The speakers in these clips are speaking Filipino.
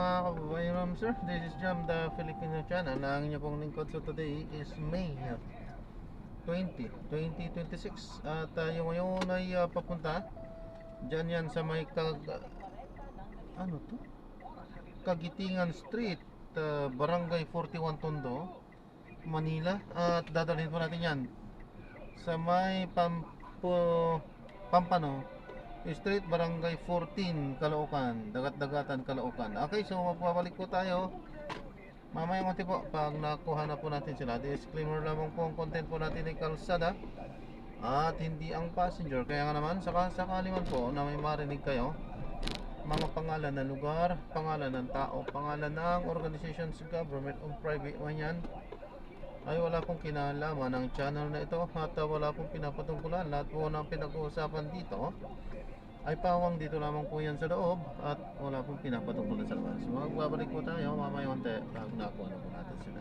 Mga kababayan, sir, this is Jam, the Filipino channel. Ang inyo pong lingkod. So today is May 20, 2026. At yung ngayon ay papunta dyan yan sa may ano to? Kagitingan Street, Barangay 41 Tondo, Manila. At dadalhin po natin yan sa may Pampano Street, Barangay 14, Caloocan, Dagat-Dagatan, Caloocan. Okay, so mapabalik po tayo mamaya konti po pag nakuha na po natin sila. Disclaimer lamang po, ang content po natin ay kalsada at hindi ang passenger. Kaya nga naman, sakali man po na may marinig kayo mga pangalan ng lugar, pangalan ng tao, pangalan ng organizations, government o private man yan, ay wala pong kinalaman ng channel na ito at wala pong pinapatungkulan. Lahat po ng pinag-uusapan dito ay pawang dito lamang po yan sa loob at wala pong pinapatungkulan sa labas. Magbabalik po tayo mamaya konti pag nakuha na po natin sila.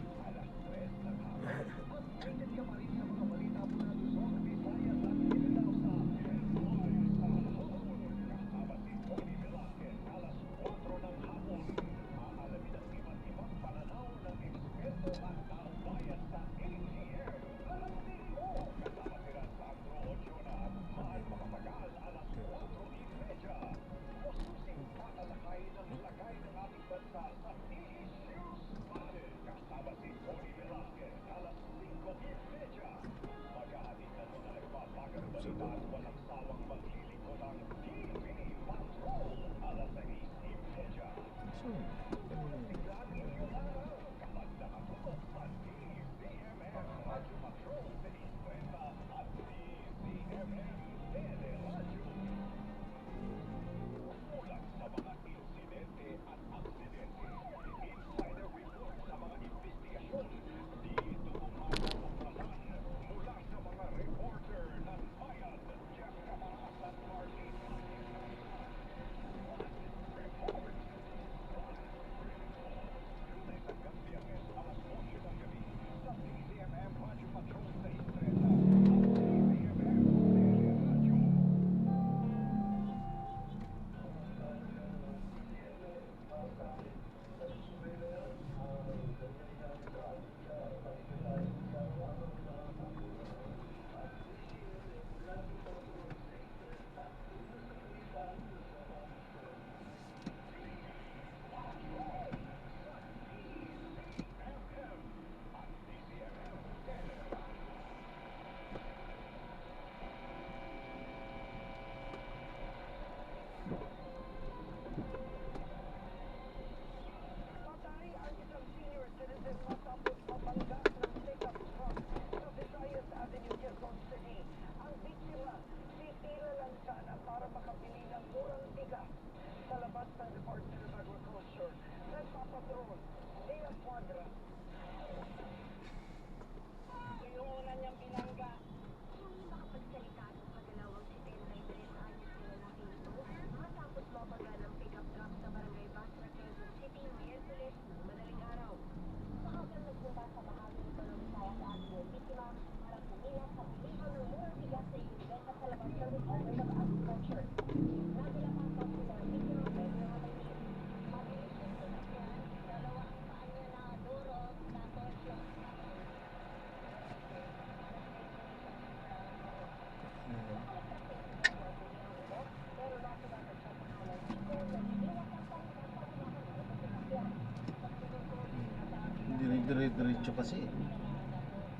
Dire-diretso kasi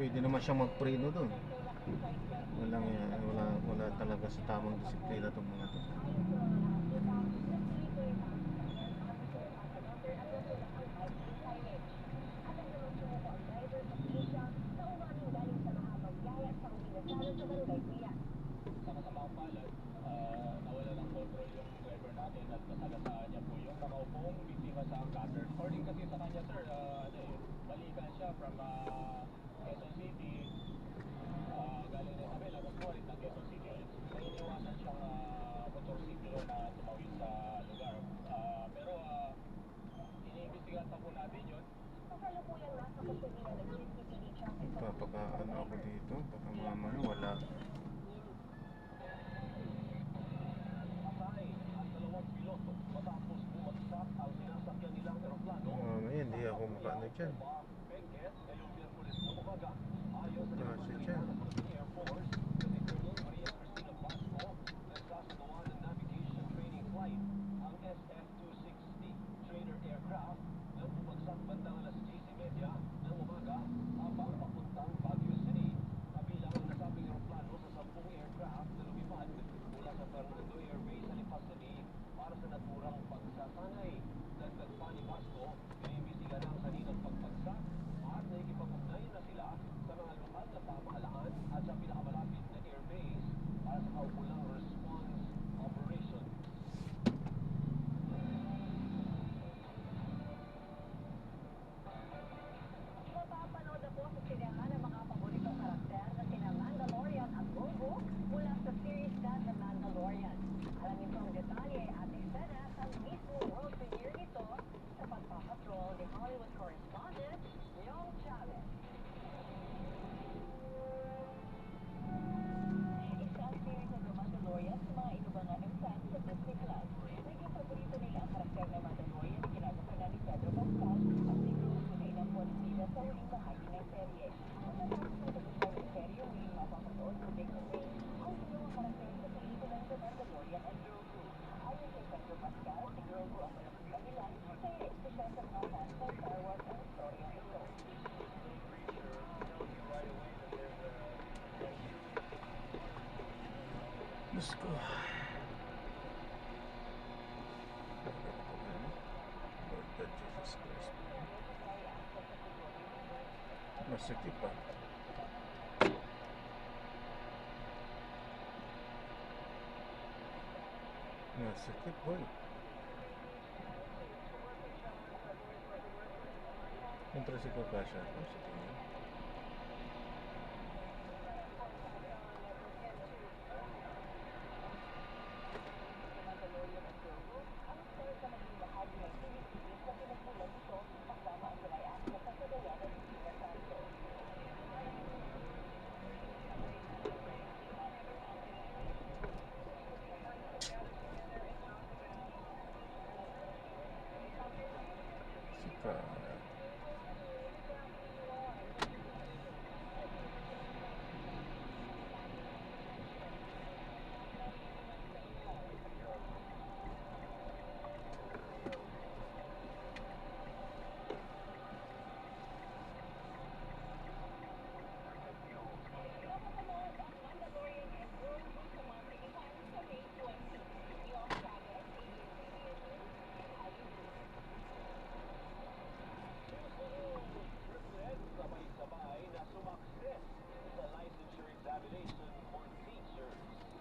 pwede naman siya magpreno doon. Wala talaga sa tamang disiplina itong mga to. Papakaan ako dito, baka mamaya wala. Matapos bumagsak ang sinasakyan nilang bumaba na dyan. Kasi dyan. Let's go. Lord God Jesus Christ. Masakit pa. Masakit boy. Yung tricycle pa siya. Masakit niya. Sika.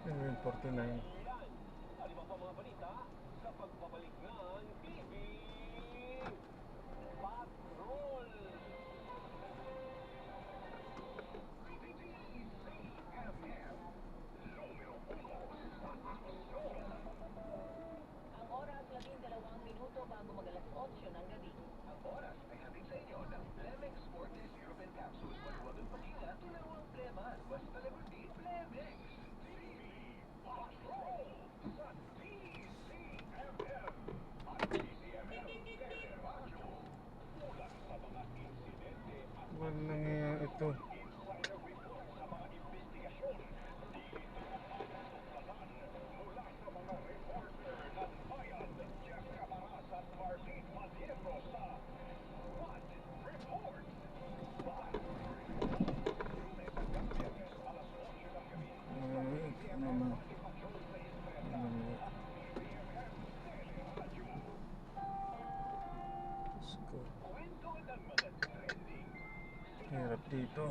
Yung 49. Walang nangyayari ito. Let's go. Hirap dito.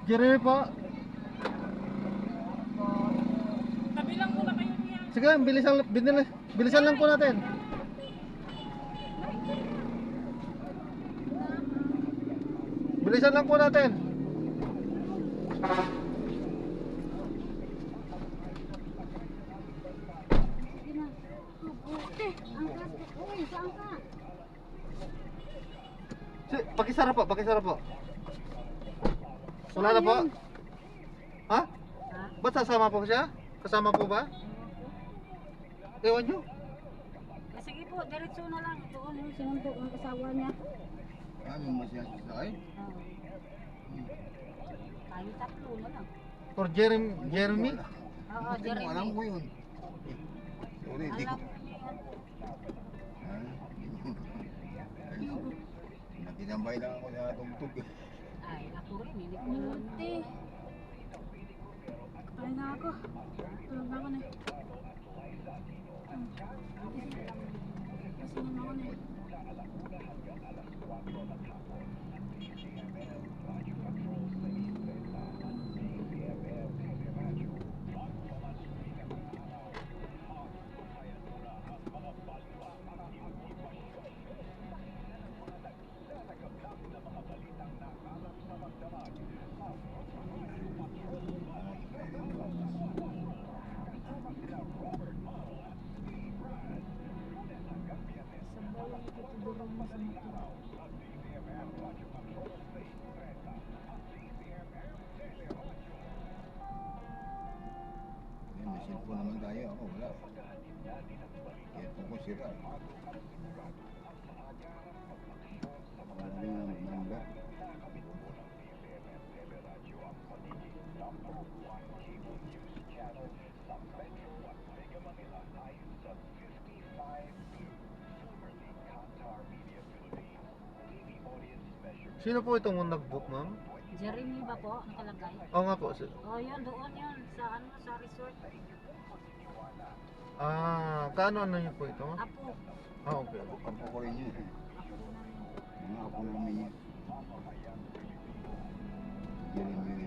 Jeremy po. Tabi lang muna kayo niya. Sige, bilisan lang po natin. Bilisan lang po natin. Uy, saan ka? Pakisara po. Wala na po. Ha? Ba't sasama po siya? Kasama po ba? Ewan nyo. Sige po, diretso na lang. Doon yung sinundo ng asawa niya. Ano masyadong sakay? Tayo tatlo na lang. Or Jeremy? Oo, Jeremy. Alam ko yun. Sorry, hindi ko. Alam ko yan. Natinambay lang ako sa tugtog. Ay, ako rin. Hindi ko alam. Ay na ako. Tulog na ako na. Kasi naman ako na. May cellphone naman tayo. Ako wala. Cellphone ko sira. Wala rin ang number. Sino po itong nag-book, ma'am? Jeremy ba po nakalagay? Oo nga po. Oh, yun, doon yun. Sa ano, sa resort. Kano niyo po ito? Apo. Okay. Apo ko rin yun. Mga apo namin yun. Jeremy.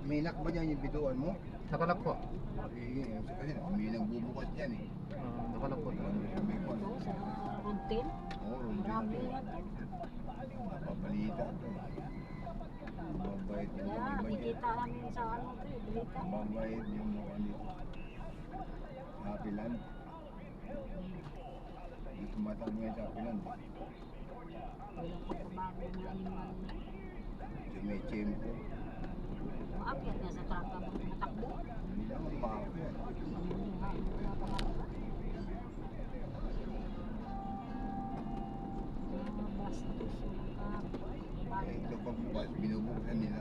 May lock ba dyan yung bituan mo? Nakalak po. Eh, kasi may nagbubukas dyan eh. Nakalak po. May kwan. Ito, sa Rontin. Oo, Marami yan. napapalita ito. Mabait yung Kaya, mga iba dyan. kikita namin sa ano ito, balita. Mabait yung mga dito. Sa Apilan. Hindi tumatawag ngayon sa Apilan. Walang pagbabago ng animal na. Sa may tiyempo. Maakyat na sa trangka mo natakbo. Hindi naman makakapit. Wala pa nga ba? Mga bastos, mga Eh, ito pagbukas, binubuksan nila.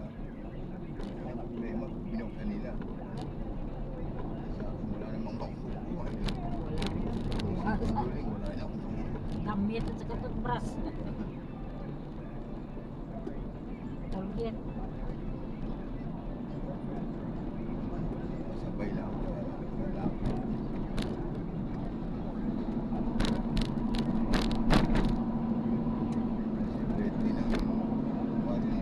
Ang problema, binuksan nila. Wala namang makukuha. Tuloy, wala na akong gamit at saka toothbrush. Colgate. sabay lang. Wala. Separate din ang wali.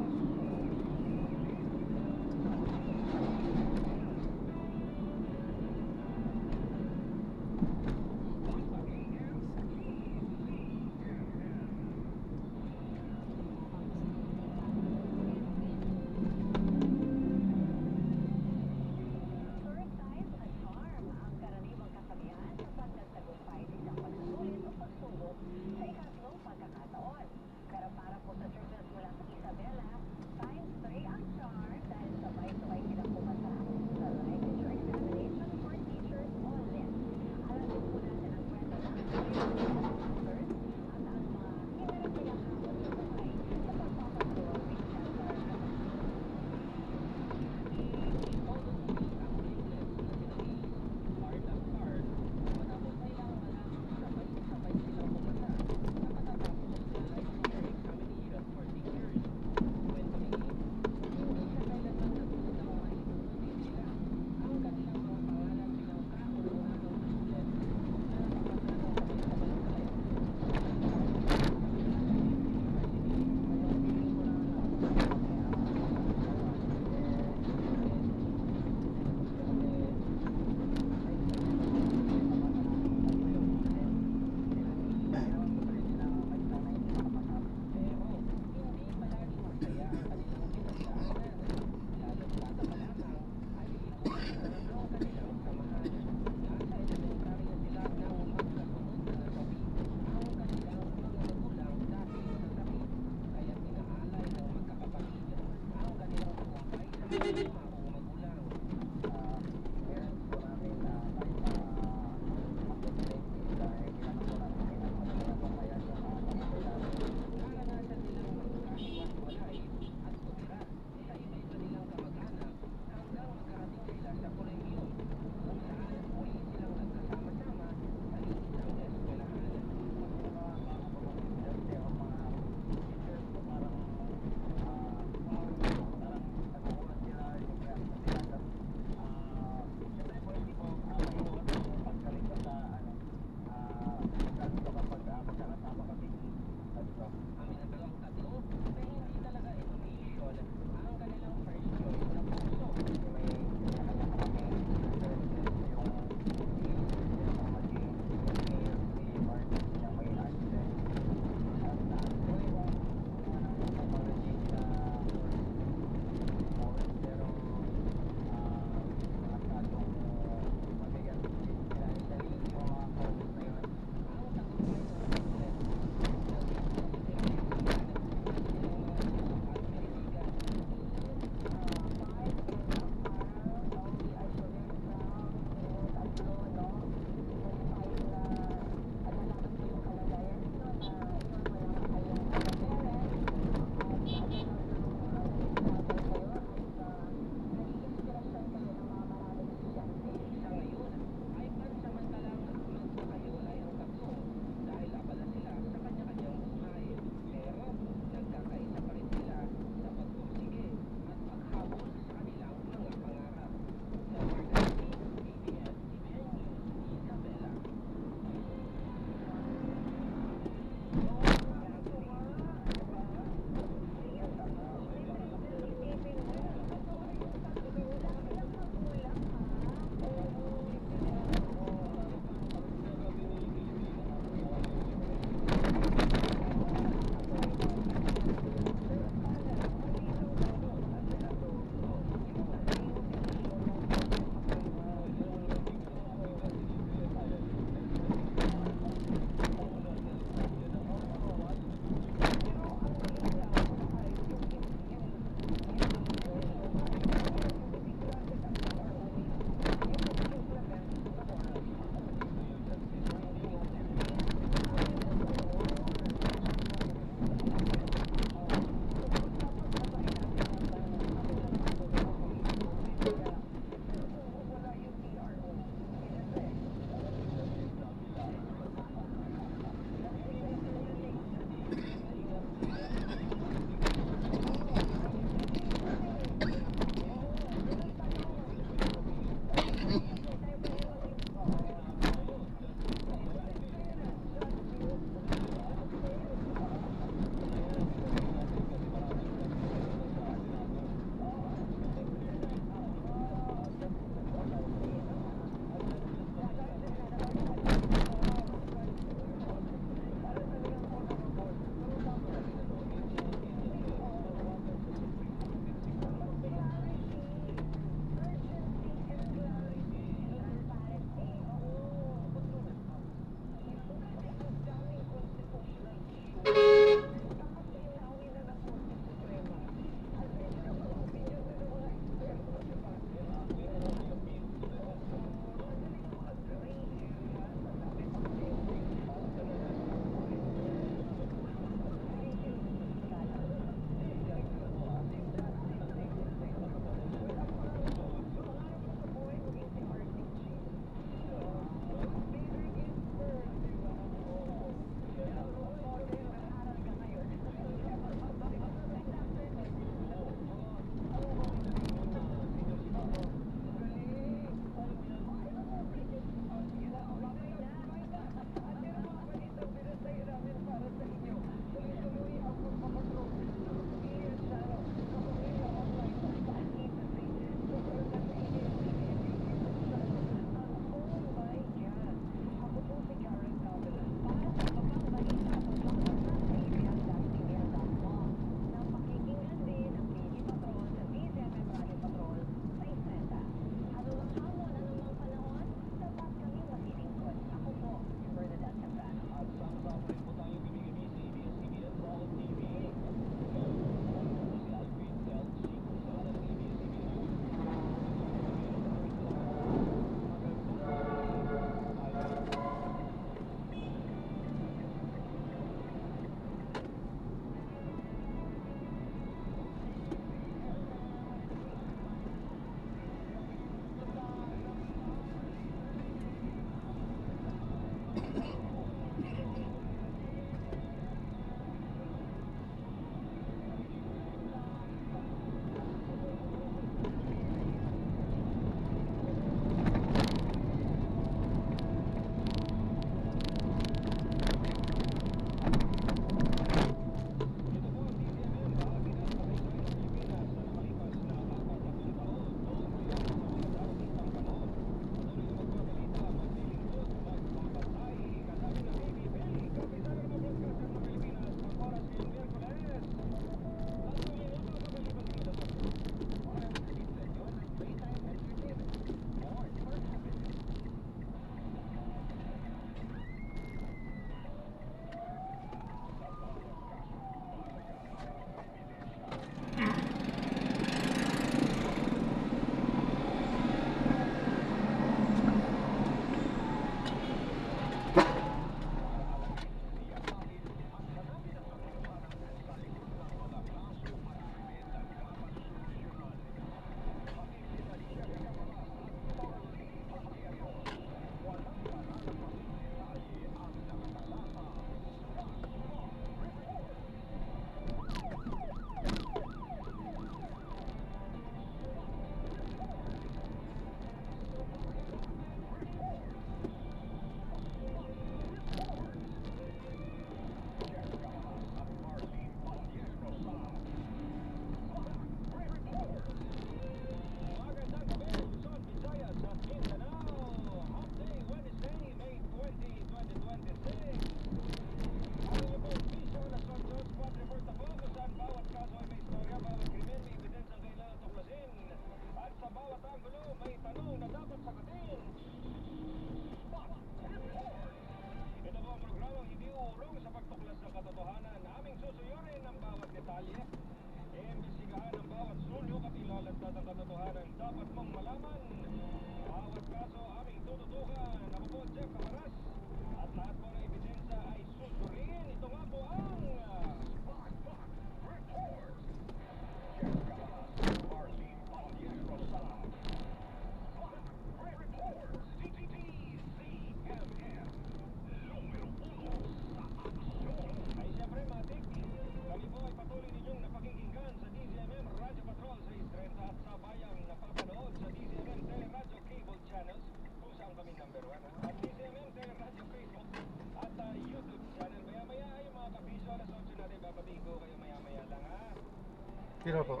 Tira po.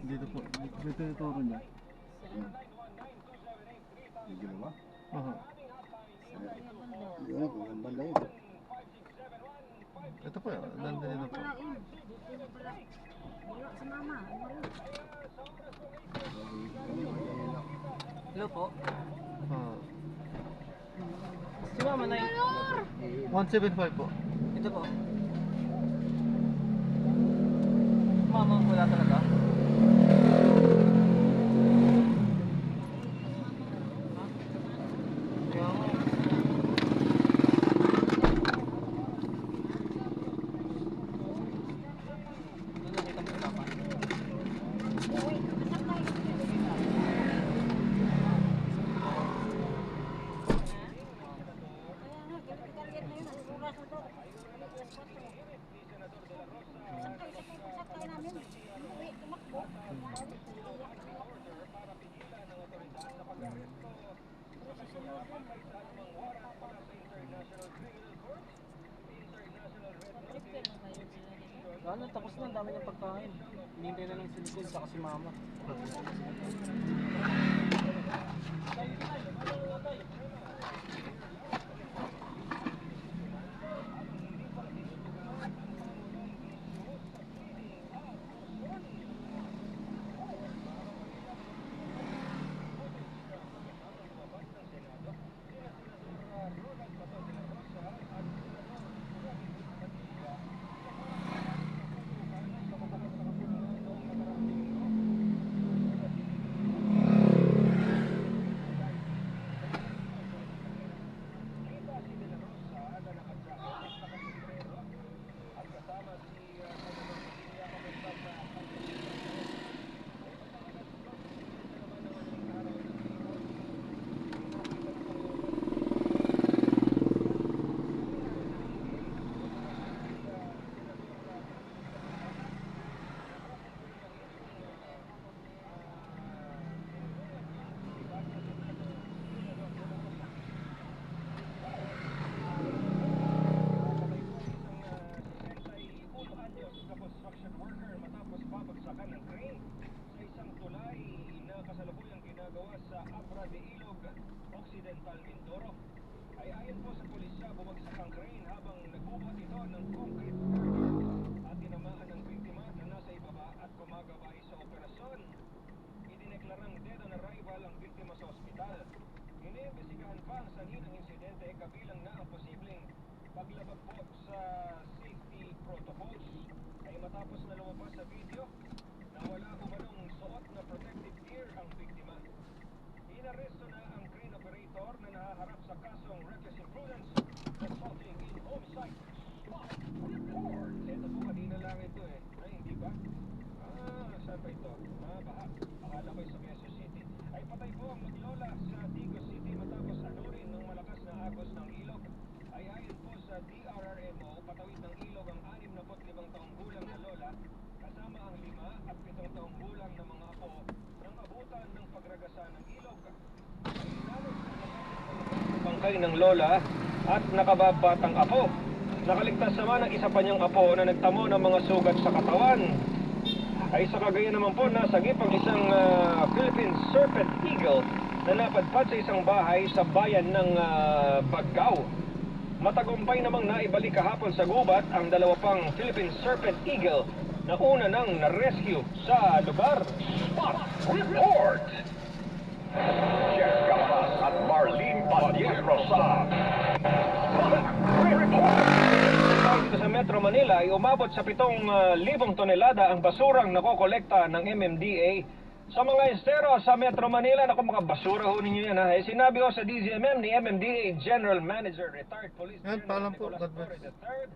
Dito po. Dito yung turo niya. Medyo ba? Aha. Yun, kung ang banda yun. Ito po. Nandun dito po. Pala yun. Dito pala. Wala si mama. Hello po. Ah. Si Mama na yun. 175 po. Ito po. Mama, wala talaga. Kaya nga. Doon nakita mo si Papa. Kaya nga, galit na yun. Ang oras na to. Alas 4. Sakay namin. Uwi, tumakbo. Ano, tapos na, ang dami ng pagkain. Hinihintay na lang si Nicole saka si Mama. Bangkay ng lola at nakababatang apo. Nakaligtas naman ang isa pa niyang apo na nagtamo ng mga sugat sa katawan. Ay sa kagaya naman po nasagip ang isang Philippine Serpent Eagle na napadpad sa isang bahay sa bayan ng Baggao. Matagumpay namang naibalik kahapon sa gubat ang dalawa pang Philippine Serpent Eagle na una nang na-rescue sa lugar. Spot Report! Jeff Gabas at Marlene Padierro sa dito sa Metro Manila ay umabot sa 7,000 tonelada ang basurang nakokolekta ng MMDA sa mga estero sa Metro Manila. Naku, mga basura ho ninyo yan ha. Sinabi ko sa DZMM ni MMDA General Manager, Retired Police Yan, Colonel paalam po. Nicolas God bless. Torres III